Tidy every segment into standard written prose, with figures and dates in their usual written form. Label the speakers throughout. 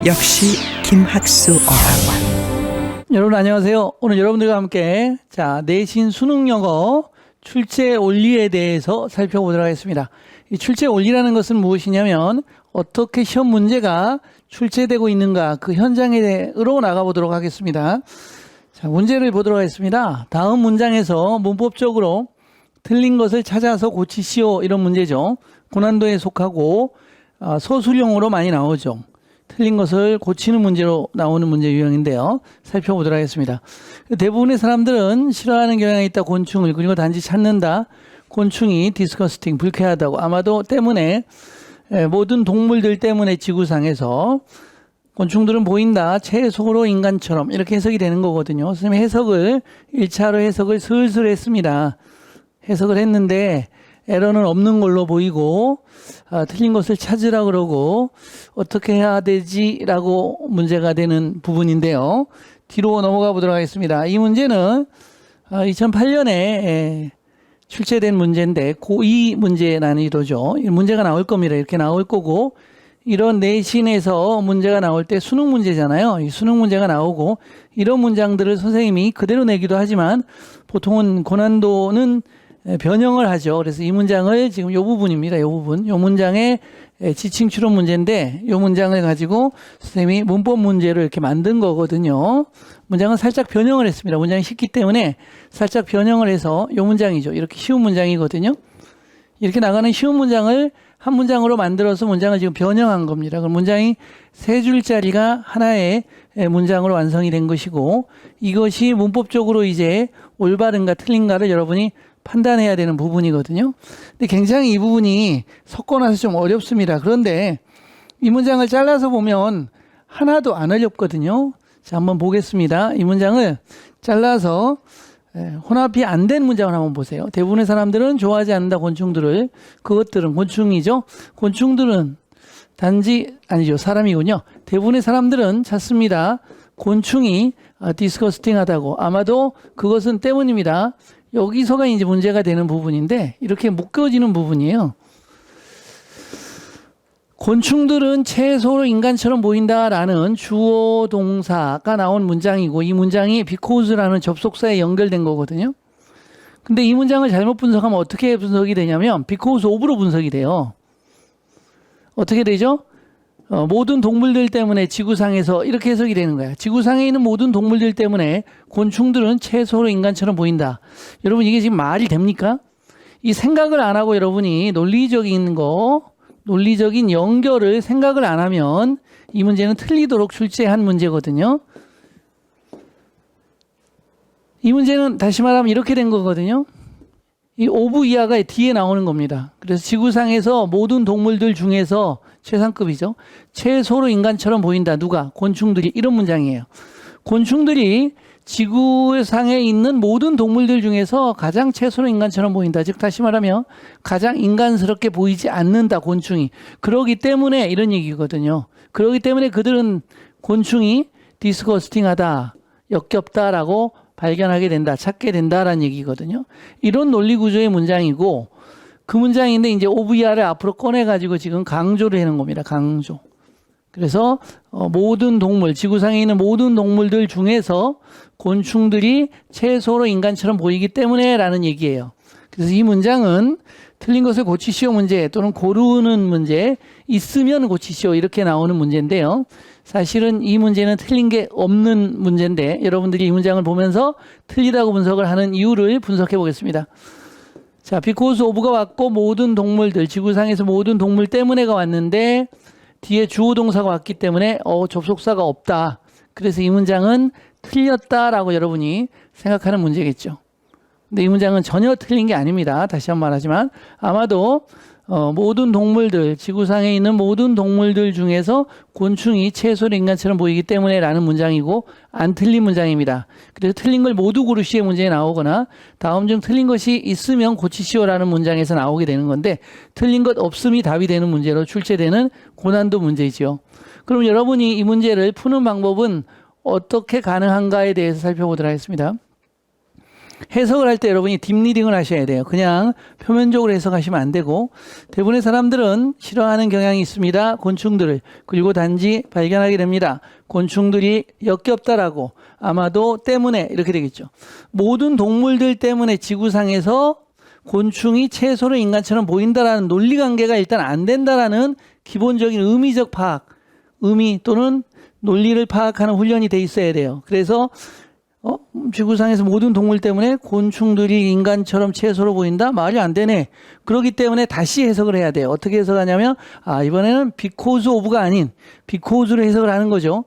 Speaker 1: 역시 김학수 어학원.
Speaker 2: 여러분 안녕하세요. 오늘 여러분들과 함께 내신 수능 영어 출제 원리에 대해서 살펴보도록 하겠습니다. 이 출제 원리라는 것은 무엇이냐면 어떻게 시험 문제가 출제되고 있는가 그 현장으로 나가보도록 하겠습니다. 문제를 보도록 하겠습니다. 다음 문장에서 문법적으로 틀린 것을 찾아서 고치시오, 이런 문제죠. 고난도에 속하고 서술형으로 많이 나오죠. 틀린 것을 고치는 문제로 나오는 문제 유형인데요. 살펴보도록 하겠습니다. 대부분의 사람들은 싫어하는 경향이 있다, 곤충을. 그리고 단지 찾는다, 곤충이 디스커스팅, 불쾌하다고. 아마도 때문에 모든 동물들 때문에 지구상에서 곤충들은 보인다, 채소로 인간처럼, 이렇게 해석이 되는 거거든요. 선생님이 해석을 1차로 해석을 슬슬 했습니다. 해석을 했는데 에러는 없는 걸로 보이고 틀린 것을 찾으라 그러고 어떻게 해야 되지? 라고 문제가 되는 부분인데요. 뒤로 넘어가 보도록 하겠습니다. 이 문제는 2008년에 출제된 문제인데 고2 문제 난이도죠. 이 문제가 나올 겁니다. 이렇게 나올 거고, 이런 내신에서 문제가 나올 때 수능 문제잖아요. 이 수능 문제가 나오고 이런 문장들을 선생님이 그대로 내기도 하지만 보통은 고난도는 변형을 하죠. 그래서 이 문장을 지금 요 부분입니다. 요 부분. 요 문장의 지칭 추론 문제인데 요 문장을 가지고 선생님이 문법 문제를 이렇게 만든 거거든요. 문장은 살짝 변형을 했습니다. 문장이 쉽기 때문에 살짝 변형을 해서 요 문장이죠. 이렇게 쉬운 문장이거든요. 이렇게 나가는 쉬운 문장을 한 문장으로 만들어서 문장을 지금 변형한 겁니다. 그럼 문장이 세 줄짜리가 하나의 문장으로 완성이 된 것이고, 이것이 문법적으로 이제 올바른가 틀린가를 여러분이 판단해야 되는 부분이거든요. 근데 굉장히 이 부분이 섞어놔서 좀 어렵습니다. 그런데 이 문장을 잘라서 보면 하나도 안 어렵거든요. 자, 한번 보겠습니다. 이 문장을 잘라서 혼합이 안 된 문장을 한번 보세요. 대부분의 사람들은 좋아하지 않는다, 곤충들을. 그것들은 곤충이죠. 곤충들은 단지 아니죠, 사람이군요. 대부분의 사람들은 찾습니다. 곤충이 디스커스팅하다고. 아마도 그것은 때문입니다. 여기서가 이제 문제가 되는 부분인데 이렇게 묶여지는 부분이에요. 곤충들은 채소로 인간처럼 보인다라는 주어 동사가 나온 문장이고, 이 문장이 because라는 접속사에 연결된 거거든요. 근데 이 문장을 잘못 분석하면 어떻게 분석이 되냐면 because of로 분석이 돼요. 어떻게 되죠? 모든 동물들 때문에 지구상에서, 이렇게 해석이 되는 거야. 지구상에 있는 모든 동물들 때문에 곤충들은 채소로 인간처럼 보인다. 여러분, 이게 지금 말이 됩니까? 이 생각을 안 하고 여러분이 논리적인 연결을 생각을 안 하면 이 문제는 틀리도록 출제한 문제거든요. 이 문제는 다시 말하면 이렇게 된 거거든요. 이 오브 이하가 뒤에 나오는 겁니다. 그래서 지구상에서 모든 동물들 중에서 최상급이죠. 채소로 인간처럼 보인다. 누가? 곤충들이. 이런 문장이에요. 곤충들이 지구상에 있는 모든 동물들 중에서 가장 채소로 인간처럼 보인다. 즉 다시 말하면 가장 인간스럽게 보이지 않는다, 곤충이. 그러기 때문에 이런 얘기거든요. 그러기 때문에 그들은 곤충이 디스커스팅하다, 역겹다라고 발견하게 된다, 찾게 된다라는 얘기거든요. 이런 논리 구조의 문장이고, 그 문장인데 이제 OVR을 앞으로 꺼내가지고 지금 강조를 해놓은 겁니다. 강조. 그래서 모든 동물, 지구상에 있는 모든 동물들 중에서 곤충들이 채소로 인간처럼 보이기 때문에 라는 얘기예요. 그래서 이 문장은 틀린 것을 고치시오 문제 또는 고르는 문제, 있으면 고치시오, 이렇게 나오는 문제인데요. 사실은 이 문제는 틀린 게 없는 문제인데 여러분들이 이 문장을 보면서 틀리다고 분석을 하는 이유를 분석해 보겠습니다. 자, because of가 왔고 모든 동물들, 지구상에서 모든 동물 때문에가 왔는데 뒤에 주어 동사가 왔기 때문에 접속사가 없다. 그래서 이 문장은 틀렸다라고 여러분이 생각하는 문제겠죠. 근데 이 문장은 전혀 틀린 게 아닙니다. 다시 한번 말하지만 아마도 모든 동물들, 지구상에 있는 모든 동물들 중에서 곤충이 채소로 인간처럼 보이기 때문에 라는 문장이고 안 틀린 문장입니다. 그래서 틀린 걸 모두 고르시의 문제에 나오거나 다음 중 틀린 것이 있으면 고치시오라는 문장에서 나오게 되는 건데, 틀린 것 없음이 답이 되는 문제로 출제되는 고난도 문제이죠. 그럼 여러분이 이 문제를 푸는 방법은 어떻게 가능한가에 대해서 살펴보도록 하겠습니다. 해석을 할 때 여러분이 딥리딩을 하셔야 돼요. 그냥 표면적으로 해석하시면 안 되고, 대부분의 사람들은 싫어하는 경향이 있습니다. 곤충들을. 그리고 단지 발견하게 됩니다. 곤충들이 역겹다라고, 아마도 때문에, 이렇게 되겠죠. 모든 동물들 때문에 지구상에서 곤충이 채소로 인간처럼 보인다라는 논리관계가 일단 안 된다라는 기본적인 의미적 파악, 의미 또는 논리를 파악하는 훈련이 돼 있어야 돼요. 그래서 지구상에서 모든 동물 때문에 곤충들이 인간처럼 채소로 보인다? 말이 안 되네. 그렇기 때문에 다시 해석을 해야 돼요. 어떻게 해석하냐면, 이번에는 because of가 아닌 because로 해석을 하는 거죠.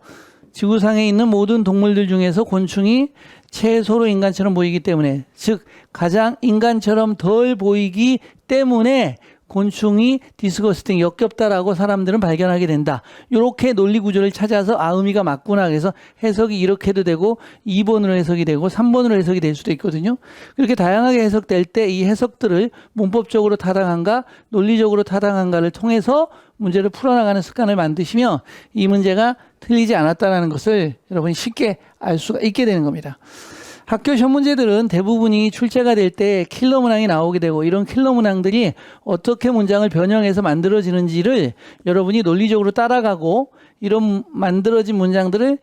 Speaker 2: 지구상에 있는 모든 동물들 중에서 곤충이 채소로 인간처럼 보이기 때문에, 즉 가장 인간처럼 덜 보이기 때문에 곤충이 디스거스팅, 역겹다라고 사람들은 발견하게 된다. 이렇게 논리 구조를 찾아서 의미가 맞구나. 그래서 해석이 이렇게도 되고 2번으로 해석이 되고 3번으로 해석이 될 수도 있거든요. 그렇게 다양하게 해석될 때 이 해석들을 문법적으로 타당한가, 논리적으로 타당한가를 통해서 문제를 풀어나가는 습관을 만드시면 이 문제가 틀리지 않았다는 것을 여러분이 쉽게 알 수가 있게 되는 겁니다. 학교 시험 문제들은 대부분이 출제가 될 때 킬러 문항이 나오게 되고, 이런 킬러 문항들이 어떻게 문장을 변형해서 만들어지는지를 여러분이 논리적으로 따라가고, 이런 만들어진 문장들을,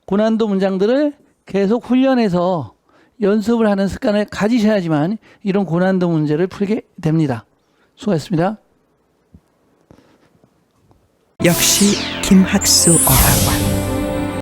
Speaker 2: 고난도 문장들을 계속 훈련해서 연습을 하는 습관을 가지셔야지만 이런 고난도 문제를 풀게 됩니다. 수고하셨습니다.
Speaker 1: 역시 김학수 어학원